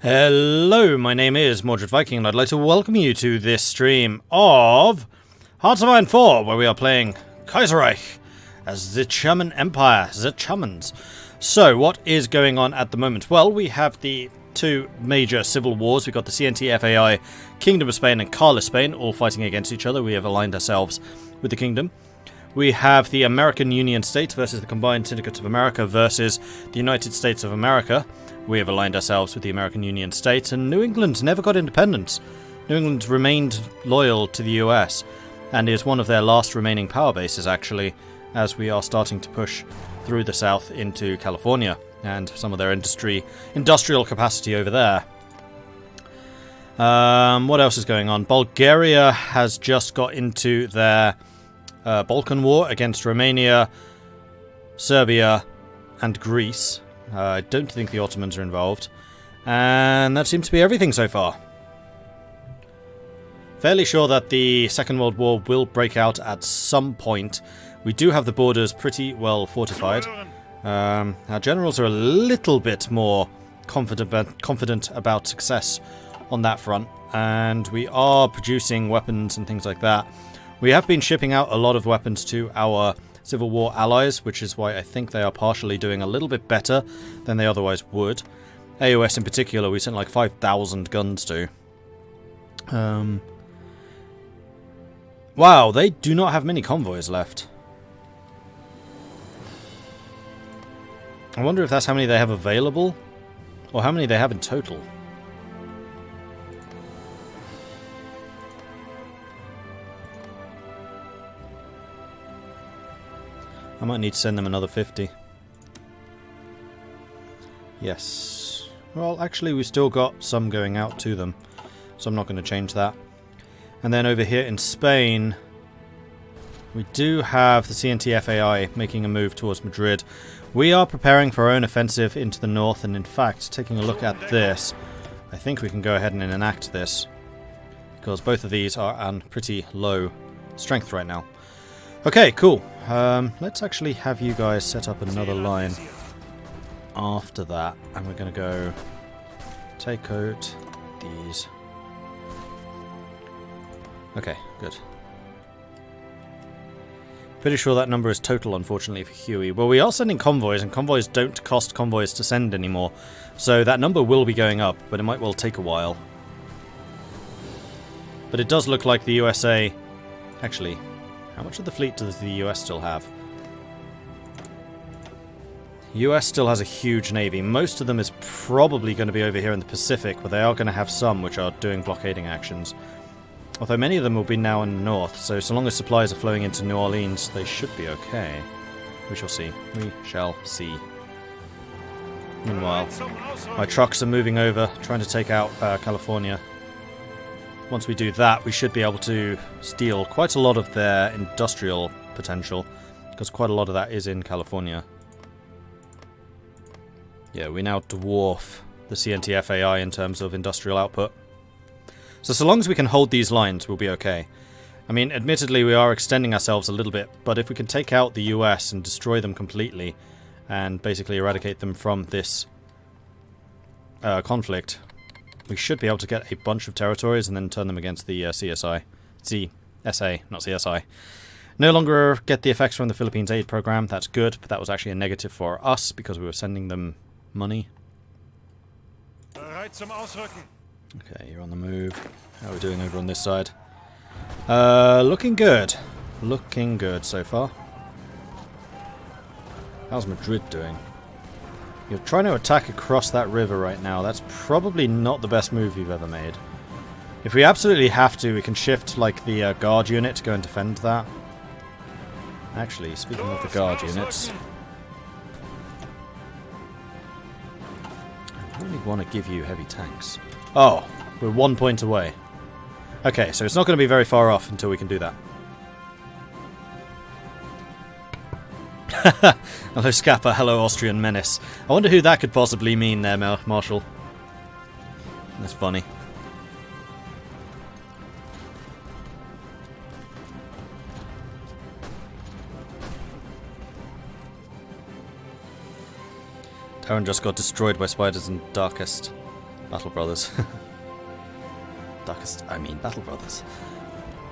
Hello, my name is Mordred Viking, and I'd like to welcome you to this stream of Hearts of Iron 4, where we are playing Kaiserreich as the German Empire, the Germans. So, what is going on at the moment? Well, we have the two major civil wars. We've got the CNT-FAI, Kingdom of Spain, and Carlist Spain, all fighting against each other. We have aligned ourselves with the Kingdom. We have the American Union States versus the Combined Syndicates of America versus the United States of America. We have aligned ourselves with the American Union States, and New England never got independence. New England remained loyal to the US, and is one of their last remaining power bases, actually, as we are starting to push through the south into California, and some of their industrial capacity over there. What else is going on? Bulgaria has just got into their Balkan War against Romania, Serbia, and Greece. I don't think the Ottomans are involved. And that seems to be everything so far. Fairly sure that the Second World War will break out at some point. We do have the borders pretty well fortified. Our generals are a little bit more confident about success on that front. And we are producing weapons and things like that. We have been shipping out a lot of weapons to our Civil War allies, which is why I think they are partially doing a little bit better than they otherwise would. AOS in particular, we sent like 5,000 guns to. Wow, they do not have many convoys left. I wonder if that's how many they have available, or how many they have in total. I might need to send them another 50. Yes. Well, actually, we've still got some going out to them, so I'm not going to change that. And then over here in Spain, we do have the CNT-FAI making a move towards Madrid. We are preparing for our own offensive into the north, and in fact, taking a look at this, I think we can go ahead and enact this, because both of these are on pretty low strength right now. Okay, cool. Let's actually have you guys set up another line after that, and we're going to go take out these. Okay, good. Pretty sure that number is total, unfortunately, for Huey. Well, we are sending convoys, and convoys don't cost convoys to send anymore, so that number will be going up, but it might well take a while. But it does look like the USA... Actually, how much of the fleet does the US still have? US still has a huge navy. Most of them is probably going to be over here in the Pacific, but they are going to have some which are doing blockading actions. Although many of them will be now in the north, so long as supplies are flowing into New Orleans, they should be okay. We shall see. We shall see. Meanwhile, my trucks are moving over, trying to take out California. Once we do that, we should be able to steal quite a lot of their industrial potential, because quite a lot of that is in California. Yeah, we now dwarf the CNT-FAI in terms of industrial output. So long as we can hold these lines, we'll be okay. I mean, admittedly, we are extending ourselves a little bit, but if we can take out the US and destroy them completely, and basically eradicate them from this conflict, we should be able to get a bunch of territories and then turn them against the CSI. CSA, not CSI. No longer get the effects from the Philippines aid program. That's good, but that was actually a negative for us because we were sending them money. Okay, you're on the move. How are we doing over on this side? Looking good. Looking good so far. How's Madrid doing? You're trying to attack across that river right now. That's probably not the best move you've ever made. If we absolutely have to, we can shift like the guard unit to go and defend that. Actually, speaking of the guard units, I really want to give you heavy tanks. Oh, we're 1 point away. Okay, so it's not going to be very far off until we can do that. Hello Scappa, hello Austrian Menace. I wonder who that could possibly mean there, Marshall. That's funny. Darren just got destroyed by spiders in Darkest. Battle Brothers. Battle Brothers.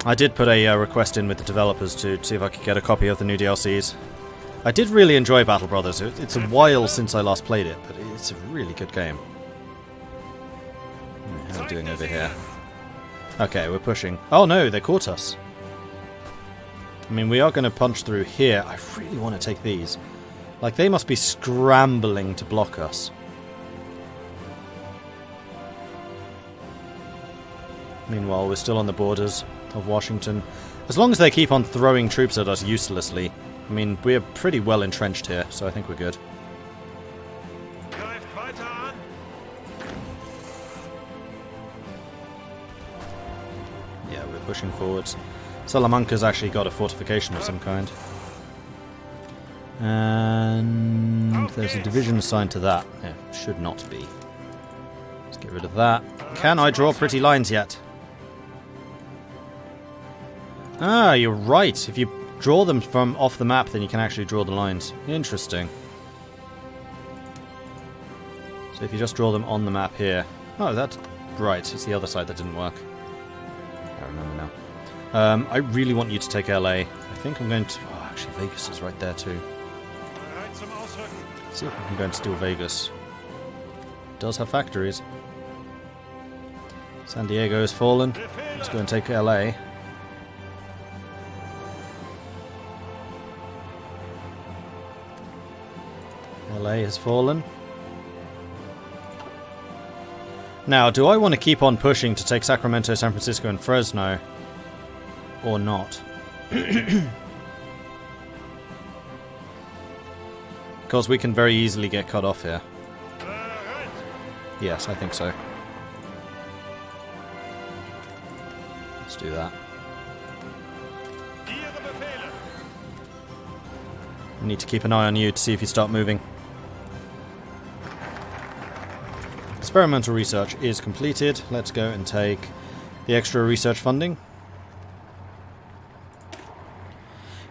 I did put a request in with the developers to see if I could get a copy of the new DLCs. I did really enjoy Battle Brothers. It's a while since I last played it, but it's a really good game. How are we doing over here? Okay, we're pushing. Oh no, they caught us. I mean, we are going to punch through here. I really want to take these. Like, they must be scrambling to block us. Meanwhile, we're still on the borders of Washington. As long as they keep on throwing troops at us uselessly. I mean, we're pretty well entrenched here, so I think we're good. Yeah, we're pushing forwards. Salamanca's actually got a fortification of some kind. And there's a division assigned to that. Yeah, should not be. Let's get rid of that. Can I draw pretty lines yet? Ah, you're right. If you draw them from off the map, then you can actually draw the lines. Interesting. So if you just draw them on the map here... Oh, that's right. It's the other side that didn't work. I remember now. I really want you to take LA. I think I'm going to... Oh, actually, Vegas is right there too. Let's see if we can go and steal Vegas. It does have factories. San Diego has fallen. Let's go and take LA. LA has fallen. Now, do I want to keep on pushing to take Sacramento, San Francisco, and Fresno? Or not? Because we can very easily get cut off here. Yes, I think so. Let's do that. I need to keep an eye on you to see if you start moving. Experimental research is completed. Let's go and take the extra research funding.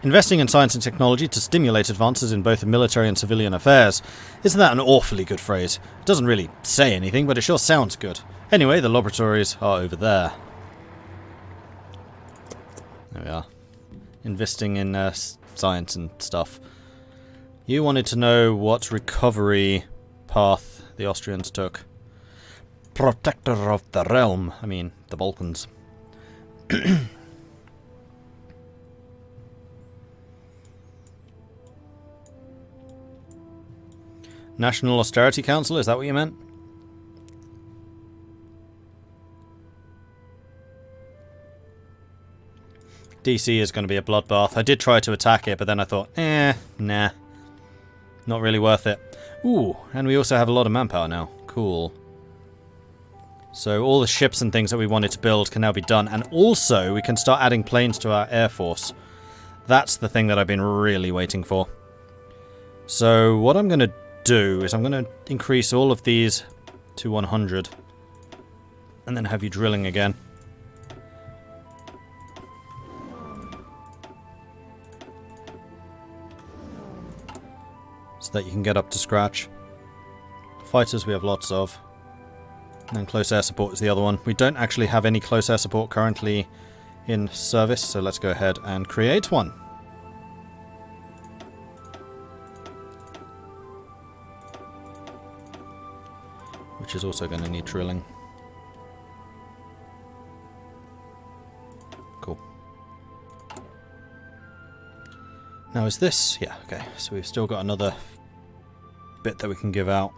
Investing in science and technology to stimulate advances in both military and civilian affairs. Isn't that an awfully good phrase? It doesn't really say anything, but it sure sounds good. Anyway, the laboratories are over there. There we are. Investing in science and stuff. You wanted to know what recovery path the Austrians took. Protector of the realm. I mean, the Balkans. National Austerity Council, is that what you meant? DC is going to be a bloodbath. I did try to attack it, but then I thought, nah. Not really worth it. Ooh, and we also have a lot of manpower now. Cool. So all the ships and things that we wanted to build can now be done. And also, we can start adding planes to our air force. That's the thing that I've been really waiting for. So what I'm going to do is I'm going to increase all of these to 100. And then have you drilling again. So that you can get up to scratch. Fighters we have lots of. And then close air support is the other one. We don't actually have any close air support currently in service, so let's go ahead and create one. Which is also going to need drilling. Cool. Now is this... Yeah, okay. So we've still got another bit that we can give out.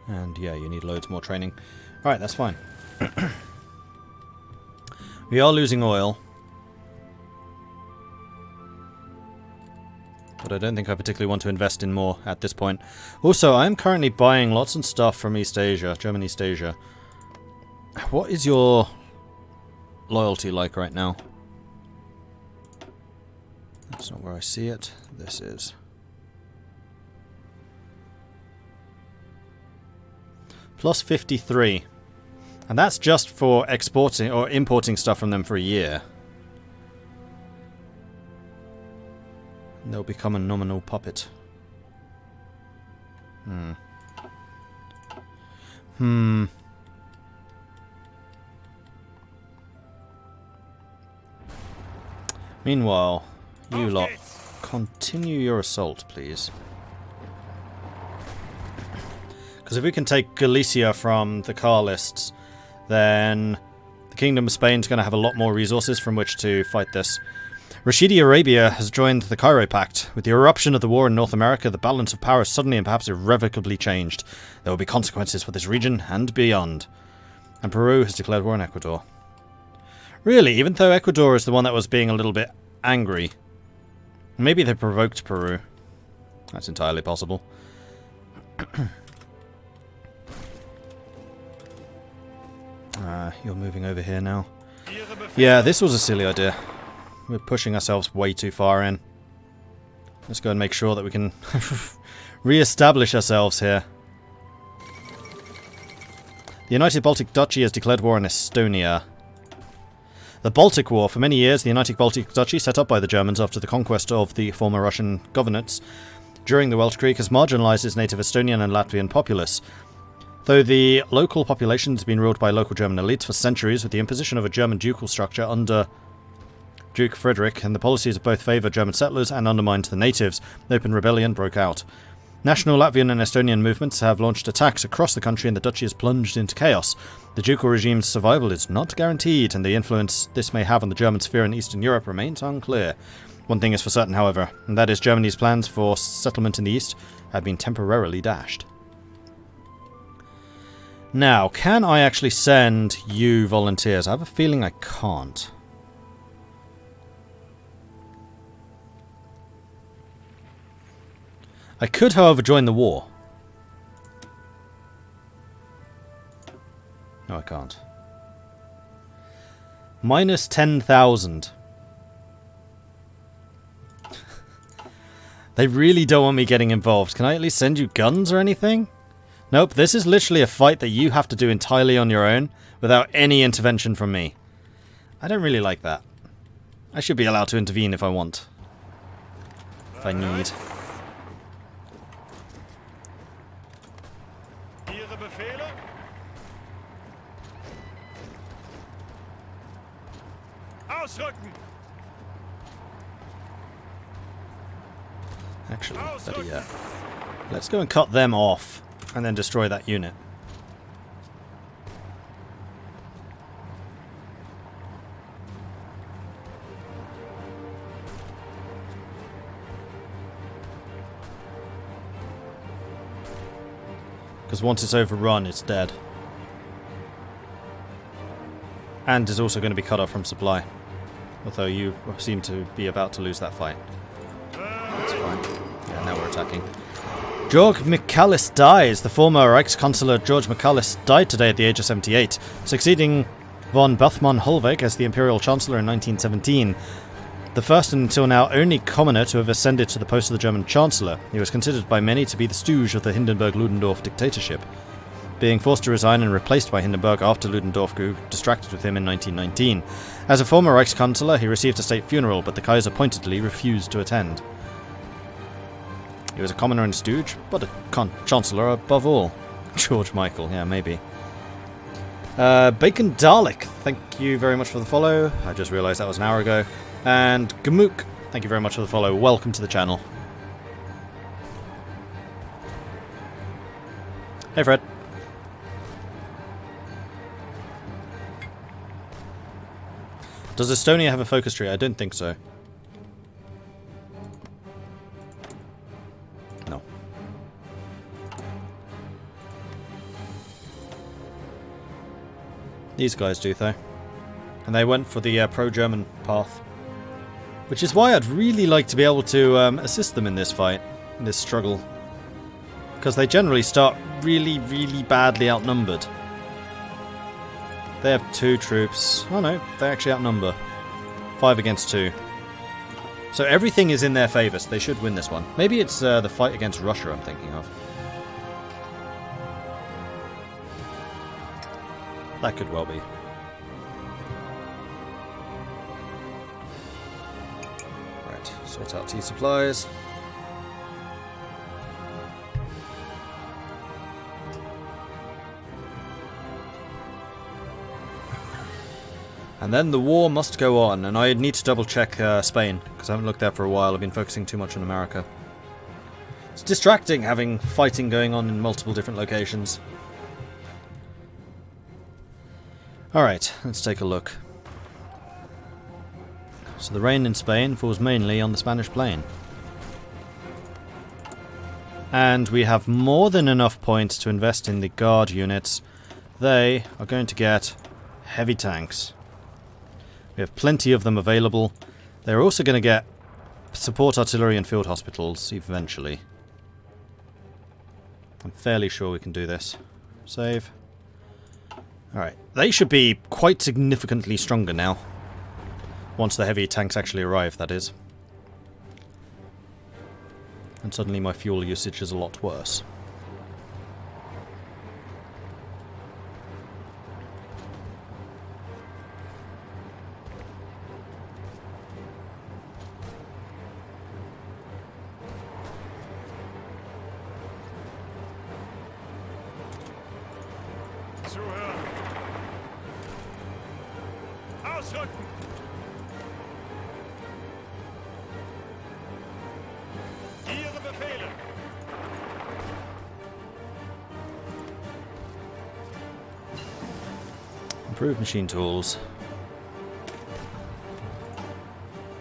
And yeah, you need loads more training. Alright, that's fine. We are losing oil. But I don't think I particularly want to invest in more at this point. Also, I am currently buying lots of stuff from East Asia, German East Asia. What is your loyalty like right now? That's not where I see it. This is. Plus 53. And that's just for exporting or importing stuff from them for a year. And they'll become a nominal puppet. Meanwhile, you lot, continue your assault, please. Because if we can take Galicia from the Carlists, then the Kingdom of Spain's going to have a lot more resources from which to fight this. Rashidi Arabia has joined the Cairo Pact. With the eruption of the war in North America, the balance of power suddenly and perhaps irrevocably changed. There will be consequences for this region and beyond. And Peru has declared war on Ecuador. Really, even though Ecuador is the one that was being a little bit angry. Maybe they provoked Peru. That's entirely possible. You're moving over here now. Yeah, this was a silly idea. We're pushing ourselves way too far in. Let's go and make sure that we can re-establish ourselves here. The United Baltic Duchy has declared war on Estonia. The Baltic War. For many years, the United Baltic Duchy, set up by the Germans after the conquest of the former Russian governorates during the Welsh Creek, has marginalised its native Estonian and Latvian populace. Though the local population has been ruled by local German elites for centuries, with the imposition of a German ducal structure under Duke Frederick, and the policies of both favoured German settlers and undermined the natives, open rebellion broke out. National Latvian and Estonian movements have launched attacks across the country, and the duchy has plunged into chaos. The ducal regime's survival is not guaranteed, and the influence this may have on the German sphere in Eastern Europe remains unclear. One thing is for certain, however, and that is Germany's plans for settlement in the East have been temporarily dashed. Now, can I actually send you volunteers? I have a feeling I can't. I could, however, join the war. No, I can't. Minus 10,000. They really don't want me getting involved. Can I at least send you guns or anything? Nope, this is literally a fight that you have to do entirely on your own, without any intervention from me. I don't really like that. I should be allowed to intervene if I want. If I need. Actually, better yet. Let's go and cut them off, and then destroy that unit. Because once it's overrun, it's dead. And is also going to be cut off from supply. Although you seem to be about to lose that fight. That's fine. Yeah, now we're attacking. Georg Michaelis dies. The former Reichskanzler George Michaelis died today at the age of 78, succeeding von Bethmann-Hollweg as the Imperial Chancellor in 1917. The first and until now only commoner to have ascended to the post of the German Chancellor. He was considered by many to be the stooge of the Hindenburg-Ludendorff dictatorship, being forced to resign and replaced by Hindenburg after Ludendorff grew distracted with him in 1919. As a former Reichskanzler, he received a state funeral, but the Kaiser pointedly refused to attend. He was a commoner and stooge, but a chancellor above all. George Michael, yeah, maybe. Bacon Dalek, thank you very much for the follow. I just realised that was an hour ago. And Gamook, thank you very much for the follow. Welcome to the channel. Hey, Fred. Does Estonia have a focus tree? I don't think so. No. These guys do, though. And they went for the pro-German path. Which is why I'd really like to be able to assist them in this fight, in this struggle. Because they generally start really, really badly outnumbered. They have 2 troops. Oh no, they actually outnumber. 5 against 2. So everything is in their favour, so they should win this one. Maybe it's the fight against Russia I'm thinking of. That could well be. Right, sort out tea supplies. And then the war must go on, and I need to double check Spain, because I haven't looked there for a while. I've been focusing too much on America. It's distracting having fighting going on in multiple different locations. Alright, let's take a look. So the rain in Spain falls mainly on the Spanish plain. And we have more than enough points to invest in the guard units. They are going to get heavy tanks. We have plenty of them available. They're also going to get support artillery and field hospitals eventually. I'm fairly sure we can do this. Save. Alright, they should be quite significantly stronger now. Once the heavy tanks actually arrive, that is. And suddenly my fuel usage is a lot worse. Improved machine tools.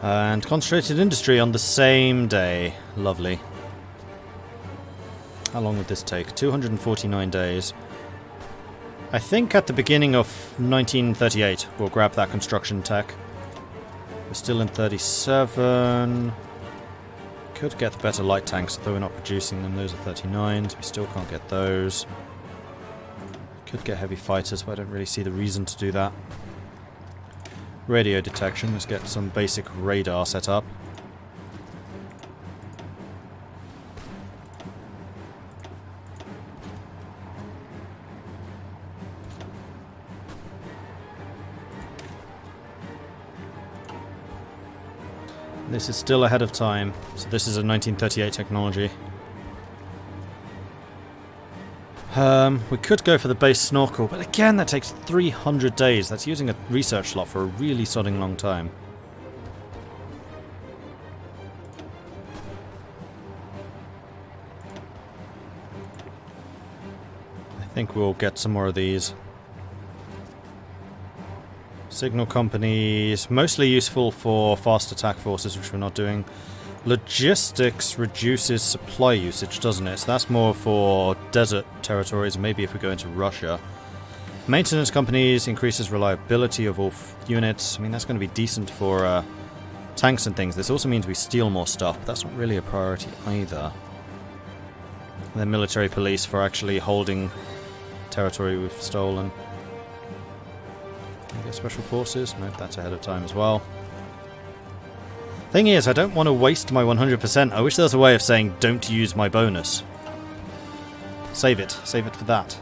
And concentrated industry on the same day. Lovely. How long would this take? 249 days. I think at the beginning of 1938 we'll grab that construction tech. We're still in 37. Could get the better light tanks, though we're not producing them. Those are 39s. We still can't get those. Could get heavy fighters, but I don't really see the reason to do that. Radio detection. Let's get some basic radar set up. This is still ahead of time, so this is a 1938 technology. We could go for the base snorkel, but again that takes 300 days. That's using a research slot for a really sodding long time. I think we'll get some more of these. Signal companies, mostly useful for fast attack forces, which we're not doing. Logistics reduces supply usage, doesn't it? So that's more for desert territories, maybe if we go into Russia. Maintenance companies increases reliability of all units. I mean, that's going to be decent for tanks and things. This also means we steal more stuff, but that's not really a priority either. And then military police for actually holding territory we've stolen. Can we get special forces? Nope, that's ahead of time as well. Thing is, I don't want to waste my 100%. I wish there was a way of saying, don't use my bonus. Save it. Save it for that.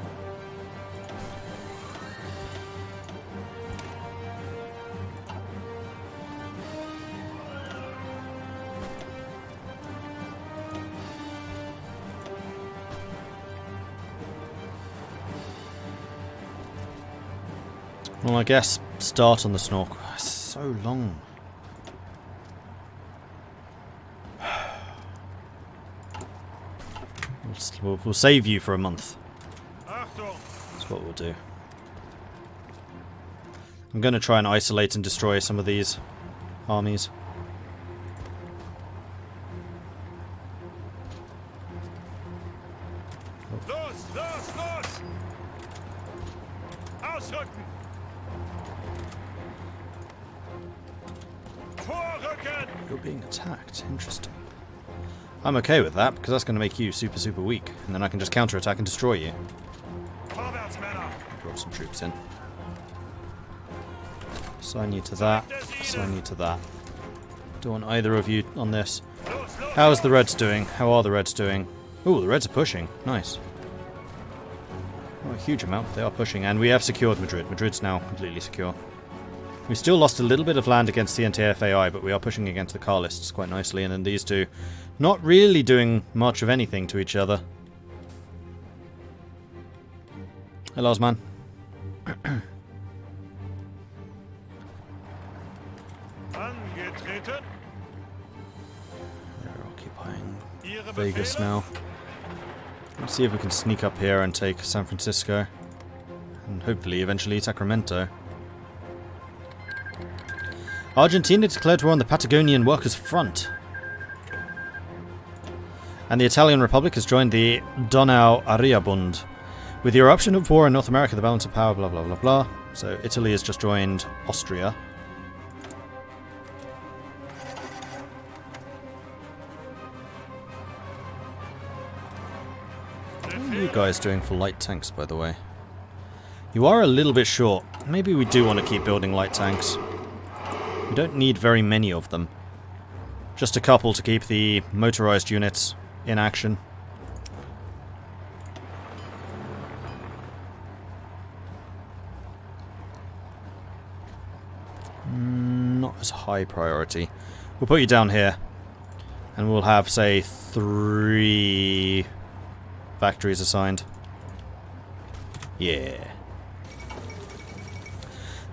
Well, I guess start on the snorkel. It's so long. We'll save you for a month. That's what we'll do. I'm going to try and isolate and destroy some of these armies. You're being attacked. Interesting. I'm okay with that, because that's going to make you super, super weak. And then I can just counterattack and destroy you. Draw some troops in. Assign you to that. Assign you to that. Don't want either of you on this. How's the Reds doing? How are the Reds doing? Ooh, the Reds are pushing. Nice. Not a huge amount. They are pushing. And we have secured Madrid. Madrid's now completely secure. We still lost a little bit of land against the NTFAI, but we are pushing against the Carlists quite nicely, and then these two not really doing much of anything to each other. Hello, man. Vegas now. Let's see if we can sneak up here and take San Francisco. And hopefully eventually Sacramento. Argentina declared war on the Patagonian Workers' Front. And the Italian Republic has joined the Donau-Aria-Bund. With the eruption of war in North America, the balance of power, blah blah blah blah. So Italy has just joined Austria. What are you guys doing for light tanks, by the way? You are a little bit short. Maybe we do want to keep building light tanks. We don't need very many of them. Just a couple to keep the motorized units in action. Not as high priority. We'll put you down here. And we'll have, say, 3 factories assigned. Yeah.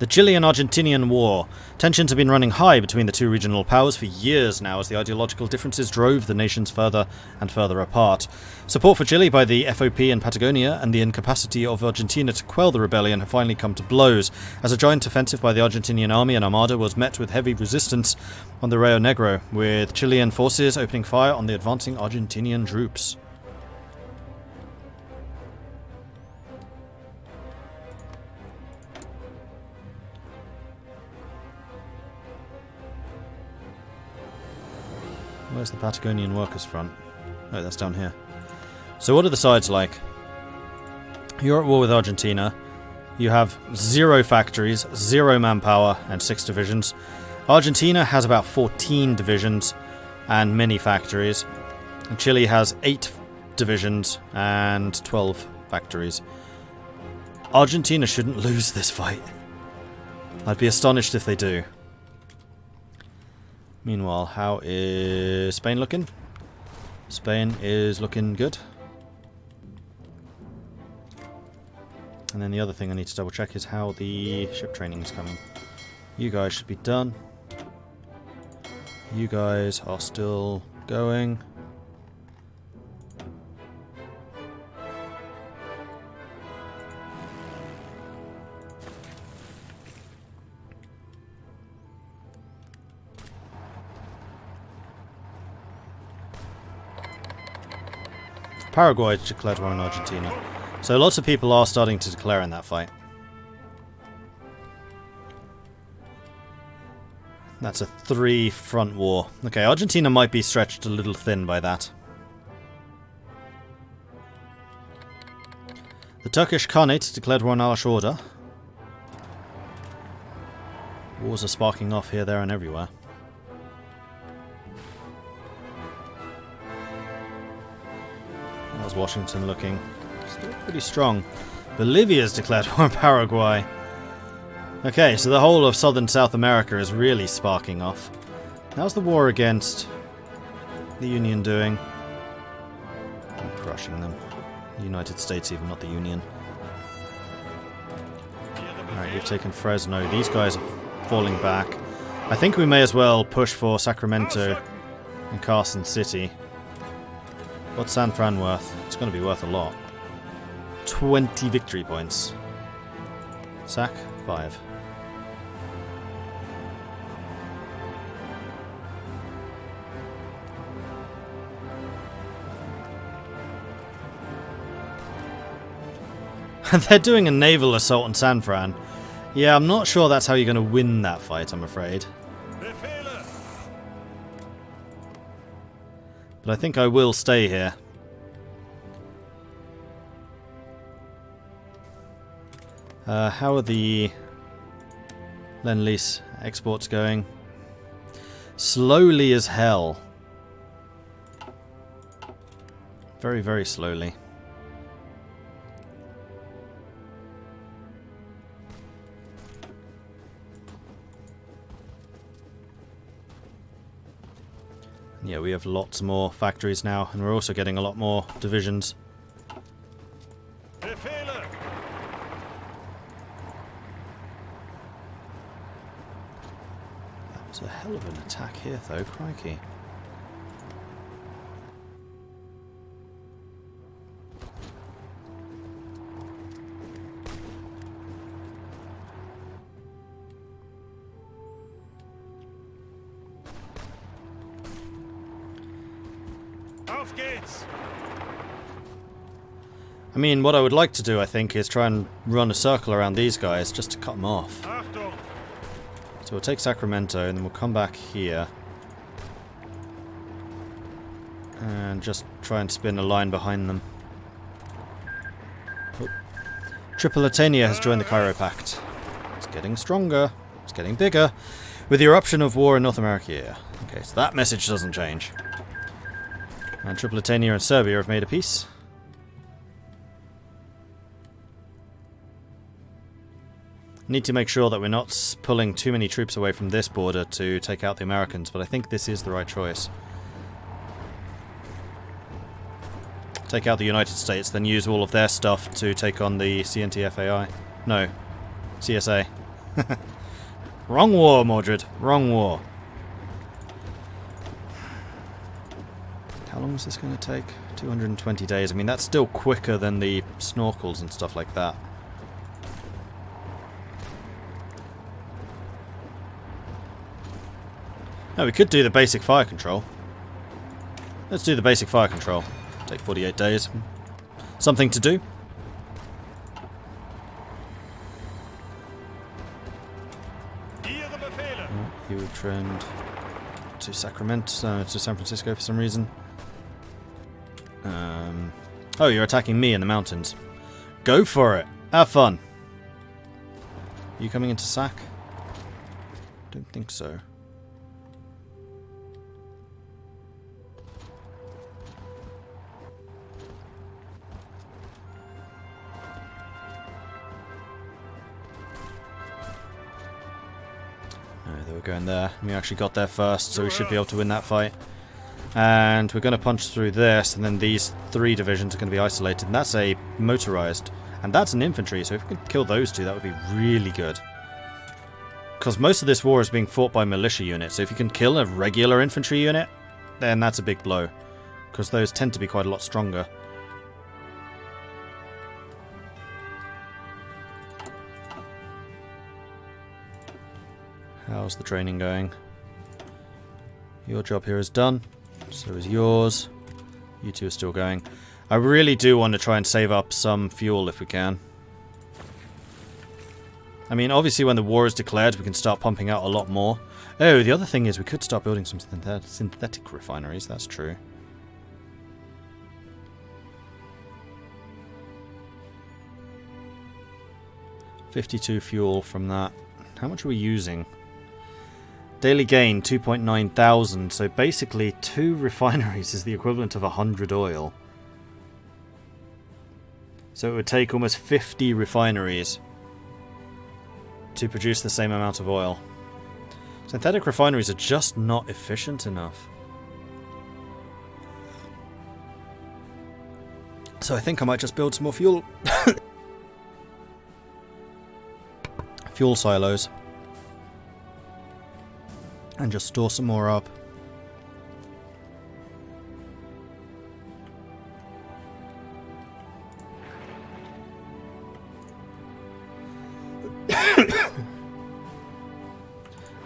The Chilean-Argentinian War. Tensions have been running high between the two regional powers for years now as the ideological differences drove the nations further and further apart. Support for Chile by the FOP in Patagonia and the incapacity of Argentina to quell the rebellion have finally come to blows, as a joint offensive by the Argentinian army and armada was met with heavy resistance on the Rio Negro, with Chilean forces opening fire on the advancing Argentinian troops. Where's the Patagonian Workers' Front? Oh, that's down here. So what are the sides like? You're at war with Argentina. You have 0 factories, 0 manpower, and 6 divisions. Argentina has about 14 divisions and many factories. And Chile has 8 divisions and 12 factories. Argentina shouldn't lose this fight. I'd be astonished if they do. Meanwhile, how is Spain looking? Spain is looking good. And then the other thing I need to double check is how the ship training is coming. You guys should be done. You guys are still going. Paraguay declared war on Argentina. So lots of people are starting to declare in that fight. That's a 3-front war. Okay, Argentina might be stretched a little thin by that. The Turkish Khanate declared war on Al-Ashorda. Wars are sparking off here, there and everywhere. How's Washington looking? Still pretty strong. Bolivia's declared war on Paraguay. Okay, so the whole of southern South America is really sparking off. How's the war against the Union doing? I'm crushing them. The United States even, not the Union. Alright, you've taken Fresno. These guys are falling back. I think we may as well push for Sacramento and Carson City. What's San Fran worth? It's going to be worth a lot. 20 victory points. Sac, 5. They're doing a naval assault on San Fran. Yeah, I'm not sure that's how you're going to win that fight, I'm afraid. But I think I will stay here. How are the Lend-Lease exports going? Slowly as hell. Very, very slowly. Yeah, we have lots more factories now, and we're also getting a lot more divisions. That was a hell of an attack here, though, crikey. Auf geht's! I mean, what I would like to do, I think, is try and run a circle around these guys just to cut them off. Achtung! So we'll take Sacramento and then we'll come back here. And just try and spin a line behind them. Oh. Tripolitania has joined the Cairo Pact. It's getting stronger. It's getting bigger. With the eruption of war in North America. Yeah. Okay, so that message doesn't change. And Tripolitania and Serbia have made a peace. Need to make sure that we're not pulling too many troops away from this border to take out the Americans, but I think this is the right choice. Take out the United States, then use all of their stuff to take on the CNTFAI. No. CSA. Wrong war, Mordred. Wrong war. How long is this going to take? 220 days. I mean, that's still quicker than the snorkels and stuff like that. No, we could do the basic fire control. Let's do the basic fire control. Take 48 days. Something to do. He would trend to Sacramento, to San Francisco for some reason. Oh, you're attacking me in the mountains. Go for it. Have fun. Are you coming into Sac? Don't think so. They were going there. We actually got there first, so we should be able to win that fight. And we're going to punch through this, and then these three divisions are going to be isolated. And that's a motorized. And that's an infantry, so if we could kill those two, that would be really good. Because most of this war is being fought by militia units, so if you can kill a regular infantry unit, then that's a big blow. Because those tend to be quite a lot stronger. How's the training going? Your job here is done. So is yours. You two are still going. I really do want to try and save up some fuel if we can. I mean, obviously when the war is declared, we can start pumping out a lot more. Oh, the other thing is we could start building some synthetic refineries. That's true. $52 fuel from that. How much are we using? Daily gain, 2.9 thousand, so basically 2 refineries is the equivalent of 100 oil. So it would take almost 50 refineries to produce the same amount of oil. Synthetic refineries are just not efficient enough. So I think I might just build some more fuel... fuel silos. And just store some more up.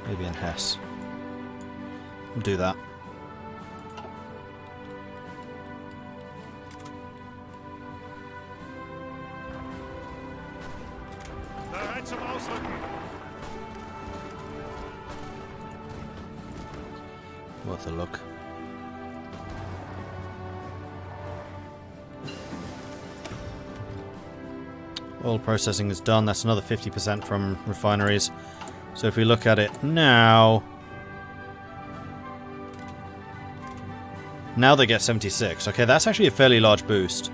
Maybe in Hesse. We'll do that. Worth a look. Oil processing is done. That's another 50% from refineries. So if we look at it now... Now they get 76. Okay, that's actually a fairly large boost.